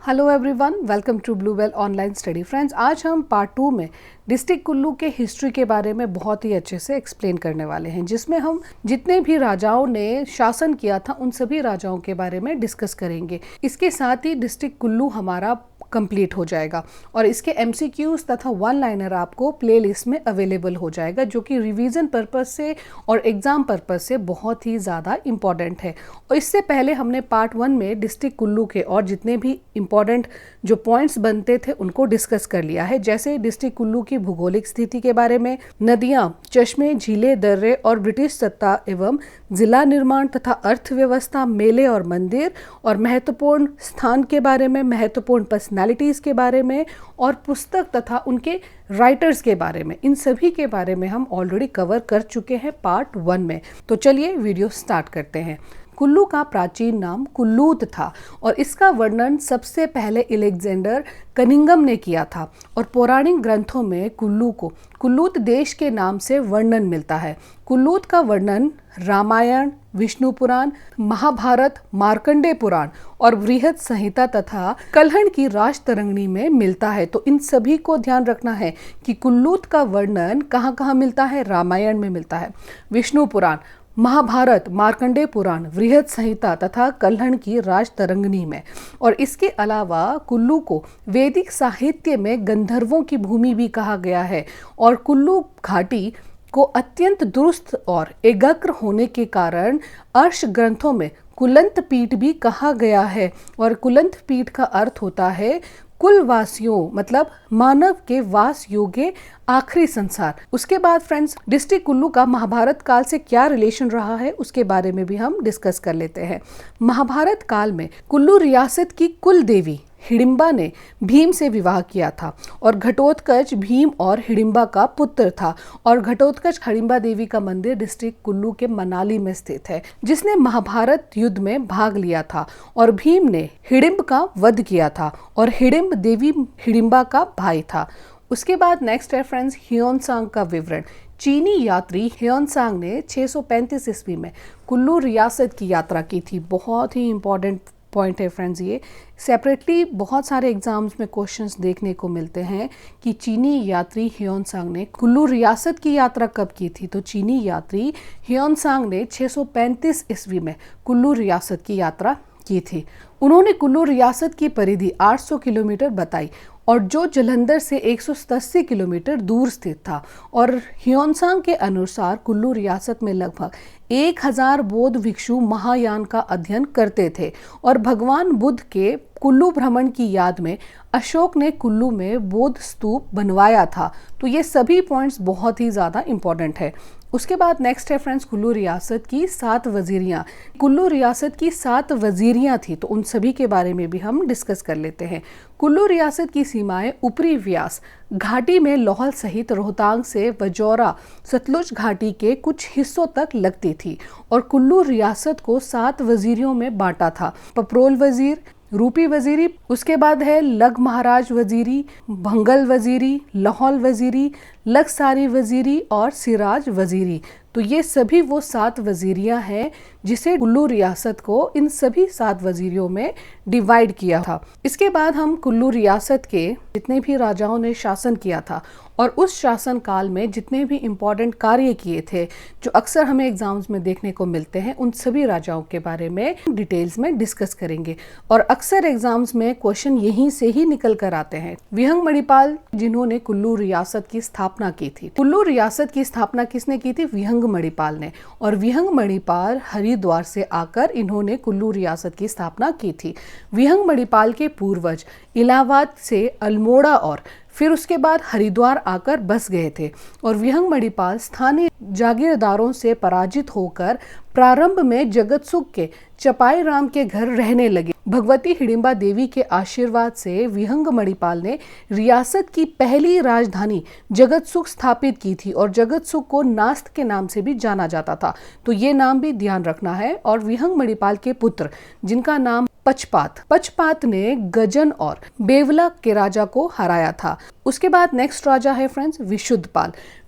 Hello everyone, welcome to Bluebell online study. Friends, आज हम part 2 में डिस्ट्रिक्ट कुल्लू के हिस्ट्री के बारे में बहुत ही अच्छे से एक्सप्लेन करने वाले हैं, जिसमें हम जितने भी राजाओं ने शासन किया था उन सभी राजाओं के बारे में डिस्कस करेंगे। इसके साथ ही डिस्ट्रिक्ट कुल्लू हमारा कंप्लीट हो जाएगा और इसके एमसीक्यूज तथा वन लाइनर आपको प्लेलिस्ट में अवेलेबल हो जाएगा, जो कि रिवीजन पर्पस से और एग्जाम पर्पस से बहुत ही ज़्यादा इम्पॉर्टेंट है। और इससे पहले हमने पार्ट 1 में डिस्ट्रिक्ट कुल्लू के और जितने भी इम्पॉर्टेंट जो पॉइंट्स बनते थे उनको डिस्कस कर लिया है, जैसे डिस्ट्रिक्ट कुल्लू की भूगोलिक स्थिति के बारे में, नदियाँ, चश्मे, झीलें, दर्रे और ब्रिटिश सत्ता एवं जिला निर्माण तथा अर्थव्यवस्था, मेले और मंदिर और महत्वपूर्ण स्थान के बारे में, महत्वपूर्ण पर्सनालिटीज़ के बारे में और पुस्तक तथा उनके राइटर्स के बारे में। इन सभी के बारे में हम ऑलरेडी कवर कर चुके हैं पार्ट 1 में। तो चलिए वीडियो स्टार्ट करते हैं। कुल्लू का प्राचीन नाम कुल्लूत था और इसका वर्णन सबसे पहले अलेक्जेंडर कनिंघम ने किया था और पौराणिक ग्रंथों में कुल्लू को कुल्लूत देश के नाम से वर्णन मिलता है। कुल्लूत का वर्णन रामायण, विष्णु पुराण, महाभारत, मार्कंडेय पुराण और बृहद संहिता तथा कल्हण की राजतरंगिणी में मिलता है। तो इन सभी को ध्यान रखना है कि कुल्लूत का वर्णन कहाँ कहाँ मिलता है। रामायण में मिलता है, विष्णु पुराण, महाभारत, मार्कंडेय पुराण, बृहद संहिता तथा कल्हण की राजतरंगिणी में। और इसके अलावा कुल्लू को वैदिक साहित्य में गंधर्वों की भूमि भी कहा गया है और कुल्लू घाटी को अत्यंत दुरुस्त और एकाग्र होने के कारण अर्श ग्रंथों में कुलंत पीठ भी कहा गया है। और कुलंत पीठ का अर्थ होता है कुलवासियों, मतलब मानव के वास योग्य आखिरी संसार। उसके बाद फ्रेंड्स, डिस्ट्रिक्ट कुल्लू का महाभारत काल से क्या रिलेशन रहा है उसके बारे में भी हम डिस्कस कर लेते हैं। महाभारत काल में कुल्लू रियासत की कुल देवी हिडिंबा ने भीम से विवाह किया था और घटोत्कच भीम और हिडिंबा का पुत्र था। और घटोत्कच हिडिंबा देवी का मंदिर डिस्ट्रिक्ट कुल्लू के मनाली में स्थित है, जिसने महाभारत युद्ध में भाग लिया था और भीम ने हिडिंब का वध किया था और हिडिंब देवी हिडिंबा का भाई था। उसके बाद नेक्स्ट है फ्रेंड्स, ह्योनसांग का विवरण। चीनी यात्री ह्योनसांग ने 635 ईस्वी में कुल्लू रियासत की यात्रा की थी। बहुत ही इंपॉर्टेंट पॉइंट है फ्रेंड्स, ये सेपरेटली बहुत सारे एग्जाम्स में क्वेश्चंस देखने को मिलते हैं कि चीनी यात्री ह्योनसांग ने कुल्लू रियासत की यात्रा कब की थी। तो चीनी यात्री ह्योनसांग ने 635 ईस्वी में कुल्लू रियासत की यात्रा की थी। उन्होंने कुल्लू रियासत की परिधि 800 किलोमीटर बताई और जो जालंधर से 187 किलोमीटर दूर स्थित था। और ह्योनसांग के अनुसार कुल्लू रियासत में लगभग 1000 बौद्ध भिक्षु महायान का अध्ययन करते थे और भगवान बुद्ध के कुल्लू भ्रमण की याद में अशोक ने कुल्लू में बौद्ध स्तूप बनवाया था। तो ये सभी पॉइंट्स बहुत ही ज़्यादा इंपॉर्टेंट है। उसके बाद नेक्स्ट है फ्रेंड्स, कुल्लू रियासत की 7 वजीरियाँ। कुल्लू रियासत की 7 वजीरियाँ थी, तो उन सभी के बारे में भी हम डिस्कस कर लेते हैं। कुल्लू रियासत की सीमाएं ऊपरी व्यास घाटी में लाहौल सहित रोहतांग से वजौरा सतलुज घाटी के कुछ हिस्सों तक लगती थी और कुल्लू रियासत को 7 वजीरियों में बांटा था। पपरोल वजीर, रूपी वजीरी, उसके बाद है लग महाराज वजीरी, भंगल वजीरी, लाहौल वजीरी, लगसारी वजीरी और सिराज वजीरी। तो ये सभी वो 7 वजीरियां हैं जिसे कुल्लू रियासत को इन सभी 7 वजीरियों में डिवाइड किया था। इसके बाद हम कुल्लू रियासत के जितने भी राजाओं ने शासन किया था और उस शासन काल में जितने भी इम्पोर्टेंट कार्य किए थे जो अक्सर हमें एग्जाम्स में देखने को मिलते हैं, उन सभी राजाओं के बारे में डिटेल्स में डिस्कस करेंगे। और अक्सर एग्जाम्स में क्वेश्चन यहीं से ही निकल कर आते हैं। विहंग मणिपाल, जिन्होंने कुल्लू रियासत की स्थापना की थी। कुल्लू रियासत की स्थापना किसने की थी? विहंग मणिपाल ने। और विहंग मणिपाल हरिद्वार से आकर इन्होंने कुल्लू रियासत की स्थापना की थी। विहंग मणिपाल के पूर्वज इलाहाबाद से अल्मोड़ा और फिर उसके बाद हरिद्वार आकर बस गए थे और विहंग मणिपाल स्थानीय जागीरदारों से पराजित होकर प्रारंभ में जगतसुख के चपाई राम के घर रहने लगे। भगवती हिडिंबा देवी के आशीर्वाद से विहंग मणिपाल ने रियासत की पहली राजधानी जगतसुख स्थापित की थी और जगतसुख को नास्त के नाम से भी जाना जाता था। तो ये नाम भी ध्यान रखना है। और विहंग मणिपाल के पुत्र जिनका नाम पचपात ने गजन और बेवला के राजा को हराया था। उसके बाद नेक्स्ट राजा है फ्रेंड्स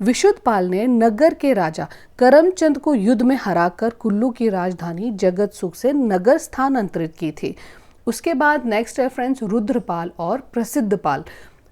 विशुद्धपाल ने नगर के राजा करमचंद को युद्ध में हराकर कुल्लू की राजधानी जगतसुख से नगर स्थानांतरित की थी। उसके बाद नेक्स्ट है फ्रेंड्स रुद्रपाल और प्रसिद्धपाल।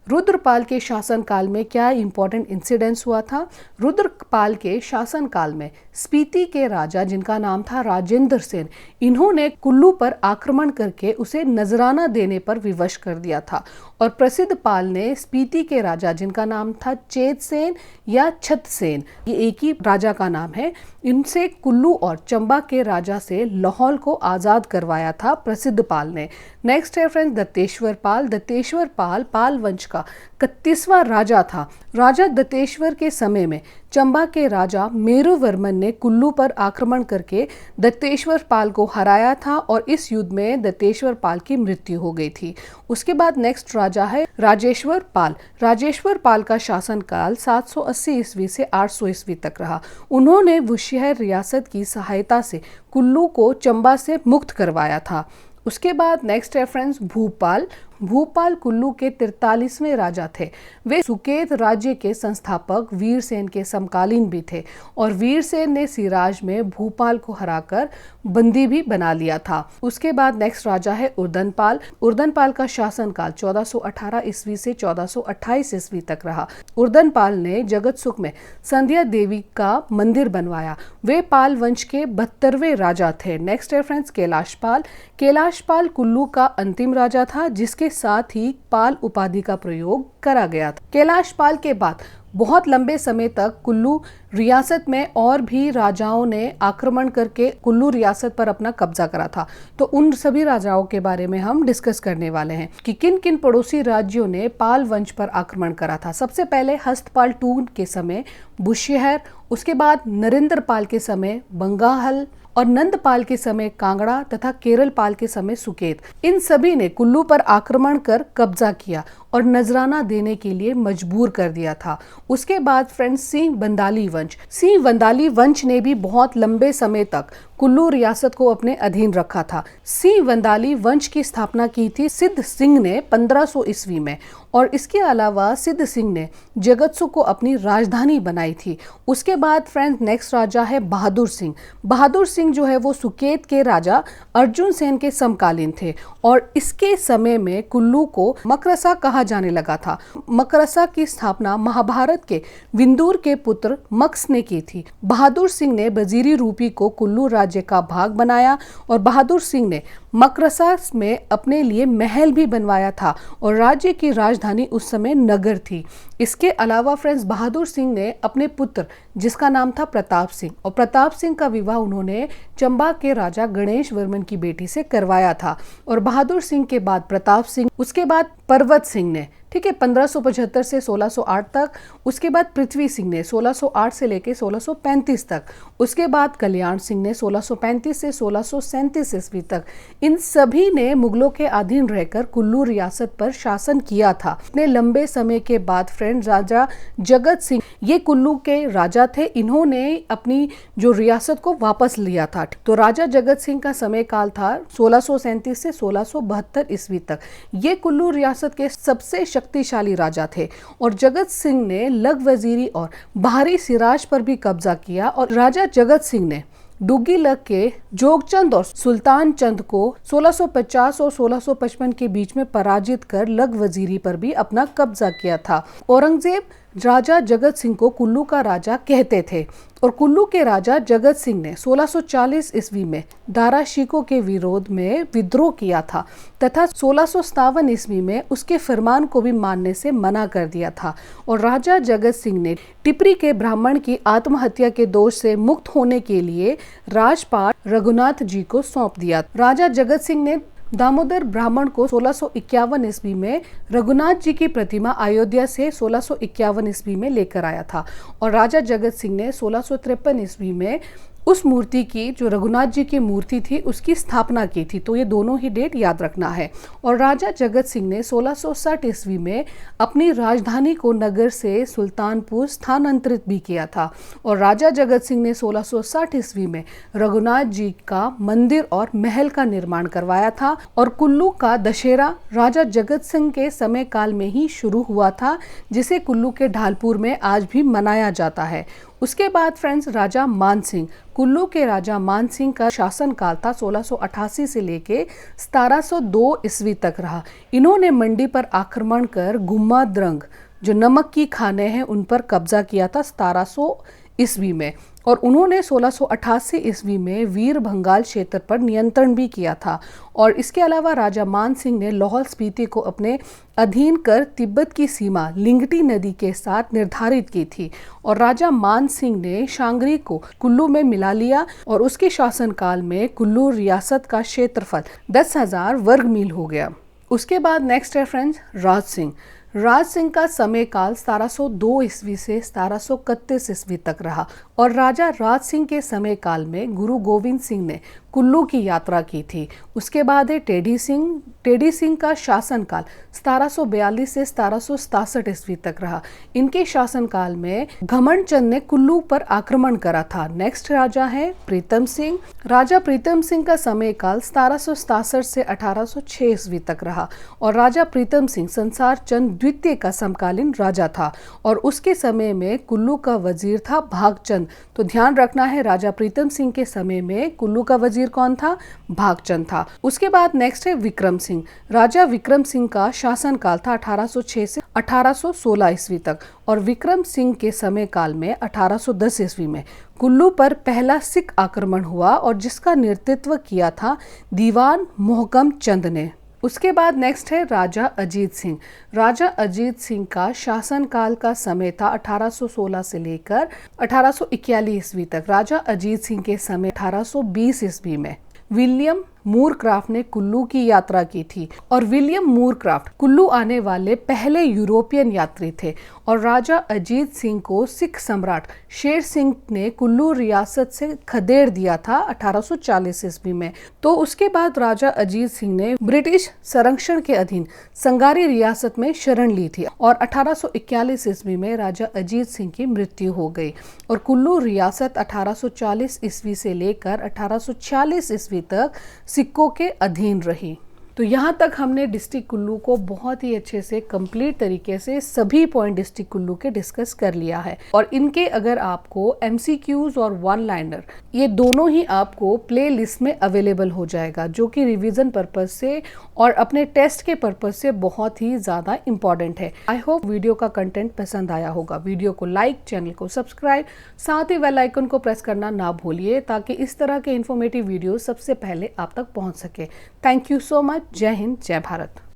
रुद्रपाल के शासनकाल में क्या इंपॉर्टेंट इंसिडेंट्स हुआ था? रुद्रपाल के शासनकाल में स्पीति के राजा जिनका नाम था राजेंद्र सेन, इन्होंने कुल्लू पर आक्रमण करके उसे नजराना देने पर विवश कर दिया था। और प्रसिद्धपाल ने स्पीति के राजा जिनका नाम था चेत सेन या छत सेन, ये एक ही राजा का नाम है, इनसे कुल्लू और चंबा के राजा से लाहौल को आज़ाद करवाया था प्रसिद्धपाल ने। नेक्स्ट है फ्रेंड्स दत्तेश्वर पाल। दत्तेश्वर पाल पाल वंश का 31वां राजा था। राजा दत्तेश्वर के समय में चंबा के राजा मेरुवर्मन ने कुल्लू पर आक्रमण करके दत्तेश्वर पाल को हराया था और इस युद्ध में दत्तेश्वर पाल की मृत्यु हो गई थी। उसके बाद नेक्स्ट राजा है राजेश्वर पाल। राजेश्वर पाल का शासनकाल 780 ईस्वी से 800 ईस्वी तक रहा। उन्होंने बुशहर रियासत की सहायता से कुल्लू को चंबा से मुक्त करवाया था। उसके बाद नेक्स्ट है फ्रेंड्स भूपाल। भूपाल कुल्लू के 43वें राजा थे। वे सुकेत राज्य के संस्थापक वीरसेन के समकालीन भी थे और वीरसेन ने सिराज में भूपाल को हराकर बंदी भी बना लिया था। उसके बाद नेक्स्ट राजा है उर्दनपाल। उर्दनपाल का शासनकाल 1418 ईस्वी से 1428 ईस्वी तक रहा। उर्दनपाल ने जगत सुख में संध्या देवी का मंदिर बनवाया। वे पाल वंश के 72वें राजा थे। नेक्स्ट है फ्रेंड्स कैलाशपाल। कैलाशपाल कुल्लू का अंतिम राजा था जिसके साथ ही पाल उपाधि का प्रयोग करा गया था। कैलाशपाल के बाद बहुत लंबे समय तक कुल्लू रियासत में और भी राजाओं ने आक्रमण करके कुल्लू रियासत पर अपना कब्जा करा था। तो उन सभी राजाओं के बारे में हम डिस्कस करने वाले हैं कि किन किन पड़ोसी राज्यों ने पाल वंश पर आक्रमण करा था। सबसे पहले हस्तपाल II के समय बुशहर, उसके बाद नरेंद्र पाल के समय बंगाल और नंदपाल के समय कांगड़ा तथा केरल पाल के समय सुकेत। इन सभी ने कुल्लू पर आक्रमण कर कब्जा किया और नजराना देने के लिए मजबूर कर दिया था। उसके बाद फ्रेंड्स सिंह बंदाली वंश। सिंह बंदाली वंश ने भी बहुत लंबे समय तक कुल्लू रियासत को अपने अधीन रखा था। सिंह बंदाली वंश की स्थापना की थी सिद्ध सिंह ने 1500 ईस्वी में और इसके अलावा सिद्ध सिंह ने जगतसु को अपनी राजधानी बनाई थी। उसके बाद फ्रेंड्स नेक्स्ट राजा है बहादुर सिंह। बहादुर सिंह जो है वो सुकेत के राजा अर्जुन सेन के समकालीन थे और इसके समय में कुल्लू को मकरसा कहा जाने लगा था। मकरसा की स्थापना महाभारत के विंदुर के पुत्र मक्स ने की थी। बहादुर सिंह ने वजीरी रूपी को कुल्लू राज्य का भाग बनाया और बहादुर सिंह ने मकरसा में अपने लिए महल भी बनवाया था और राज्य की राजधानी उस समय नगर थी। इसके अलावा फ्रेंड्स बहादुर सिंह ने अपने पुत्र जिसका नाम था प्रताप सिंह और प्रताप सिंह का विवाह उन्होंने चंबा के राजा गणेश वर्मन की बेटी से करवाया था। और बहादुर सिंह के बाद प्रताप सिंह, उसके बाद पर्वत सिंह ने, ठीक है, 1575 से 1608 तक। उसके बाद पृथ्वी सिंह ने 1608 से लेकर 1635 तक। उसके बाद कल्याण सिंह ने 1635 से 1637 ईस्वी तक। इन सभी ने मुगलों के अधीन रहकर कुल्लू रियासत पर शासन किया था। इतने लंबे समय के बाद फ्रेंड राजा जगत सिंह ये कुल्लू के राजा थे। इन्होंने अपनी जो रियासत को वापस लिया था। तो राजा जगत सिंह का समय काल था 1637 से 1672 ईस्वी तक। ये कुल्लू रियासत के सबसे शक्तिशाली राजा थे और जगत सिंह ने लग वजीरी और बाहरी सिराज पर भी कब्जा किया और राजा जगत सिंह ने डुग्गी लग के जोगचंद और सुल्तान चंद को 1650 और 1655 के बीच में पराजित कर लग वजीरी पर भी अपना कब्जा किया था। औरंगजेब राजा जगत सिंह को कुल्लू का राजा कहते थे और कुल्लू के राजा जगत सिंह ने 1640 ईस्वी में दारा शिकोह के विरोध में विद्रोह किया था तथा 1657 ईस्वी में उसके फरमान को भी मानने से मना कर दिया था और राजा जगत सिंह ने टिपरी के ब्राह्मण की आत्महत्या के दोष से मुक्त होने के लिए राजपाट रघुनाथ जी को सौंप दिया। राजा जगत सिंह ने दामोदर ब्राह्मण को 1651 ईस्वी में रघुनाथ जी की प्रतिमा अयोध्या से 1651 ईस्वी में लेकर आया था और राजा जगत सिंह ने 1653 ईस्वी में उस मूर्ति की, जो रघुनाथ जी की मूर्ति थी, उसकी स्थापना की थी। तो ये दोनों ही डेट याद रखना है। और राजा जगत सिंह ने 1660 ईस्वी में अपनी राजधानी को नगर से सुल्तानपुर स्थानांतरित भी किया था और राजा जगत सिंह ने 1660 ईस्वी में रघुनाथ जी का मंदिर और महल का निर्माण करवाया था और कुल्लू का दशहरा राजा जगत सिंह के समय काल में ही शुरू हुआ था, जिसे कुल्लू के ढालपुर में आज भी मनाया जाता है। उसके बाद फ्रेंड्स राजा मान सिंह, कुल्लू के राजा मान सिंह का शासनकाल था 1688 से लेके 1702 ईस्वी तक रहा। इन्होंने मंडी पर आक्रमण कर गुम्मा द्रंग जो नमक की खाने हैं उन पर कब्जा किया था 1700 ईस्वी में, और उन्होंने 1688 ईस्वी में वीर भंगाल क्षेत्र पर नियंत्रण भी किया था। और इसके अलावा राजा मान सिंह ने लाहौल स्पीति को अपने अधीन कर तिब्बत की सीमा लिंगटी नदी के साथ निर्धारित की थी, और राजा मान सिंह ने शांगरी को कुल्लू में मिला लिया, और उसके शासनकाल में कुल्लू रियासत का क्षेत्रफल 10,000 वर्ग मील हो गया। उसके बाद नेक्स्ट है फ्रेंड्स राज सिंह। राज सिंह का समय काल 1702 ईस्वी से 1731 ईस्वी तक रहा, और राजा राज सिंह के समय काल में गुरु गोविंद सिंह ने कुल्लू की यात्रा की थी। उसके बाद है टेढ़ी सिंह। टेढ़ी सिंह का शासनकाल 1742 से 1767 ईस्वी तक रहा। इनके शासनकाल में घमंड चंद ने कुल्लू पर आक्रमण करा था। नेक्स्ट राजा है प्रीतम सिंह। राजा प्रीतम सिंह का समय काल 1767 से 1806 ईस्वी तक रहा, और राजा प्रीतम सिंह संसार चंद द्वितीय का समकालीन राजा था, और उसके समय में कुल्लू का वजीर था भागचंद। तो ध्यान रखना है, राजा प्रीतम सिंह के समय में कुल्लू का वजीर कौन था? भागचंद था। उसके बाद नेक्स्ट है विक्रम सिंह। राजा विक्रम सिंह का शासनकाल था 1806 से 1816 ईस्वी तक, और विक्रम सिंह के समय काल में 1810 ईस्वी में कुल्लू पर पहला सिख आक्रमण हुआ, और जिसका नेतृत्व किया था दीवान मोहकम चंद ने। उसके बाद नेक्स्ट है राजा अजीत सिंह। राजा अजीत सिंह का शासनकाल का समय था 1816 से लेकर 1841 ईस्वी तक। राजा अजीत सिंह के समय 1820 ईस्वी में विलियम मूरक्राफ्ट ने कुल्लू की यात्रा की थी, और विलियम मूरक्राफ्ट कुल्लू आने वाले पहले यूरोपियन यात्री थे, और राजा अजीत सिंह को सिख सम्राट शेर सिंह ने कुल्लू रियासत से खदेड़ दिया था 1840 ईस्वी में। तो उसके बाद राजा अजीत सिंह ने ब्रिटिश संरक्षण के अधीन संगारी रियासत में शरण ली थी, और 1841 ईस्वी में राजा अजीत सिंह की मृत्यु हो गई, और कुल्लू रियासत 1840 ईस्वी से लेकर 1846 ईस्वी तक सिक्कों के अधीन रही। तो यहाँ तक हमने डिस्ट्रिक्ट कुल्लू को बहुत ही अच्छे से कंप्लीट तरीके से सभी पॉइंट डिस्ट्रिक्ट कुल्लू के डिस्कस कर लिया है, और इनके अगर आपको एमसीक्यूज और वन लाइनर ये दोनों ही आपको प्ले लिस्ट में अवेलेबल हो जाएगा, जो कि रिवीजन पर्पज से और अपने टेस्ट के पर्पज से बहुत ही ज़्यादा इम्पॉर्टेंट है। आई होप वीडियो का कंटेंट पसंद आया होगा। वीडियो को लाइक, चैनल को सब्सक्राइब, साथ ही बेल आइकन को प्रेस करना ना भूलिए, ताकि इस तरह के इन्फॉर्मेटिव वीडियो सबसे पहले आप तक पहुँच सके। Thank you so much. जय हिंद, जय भारत।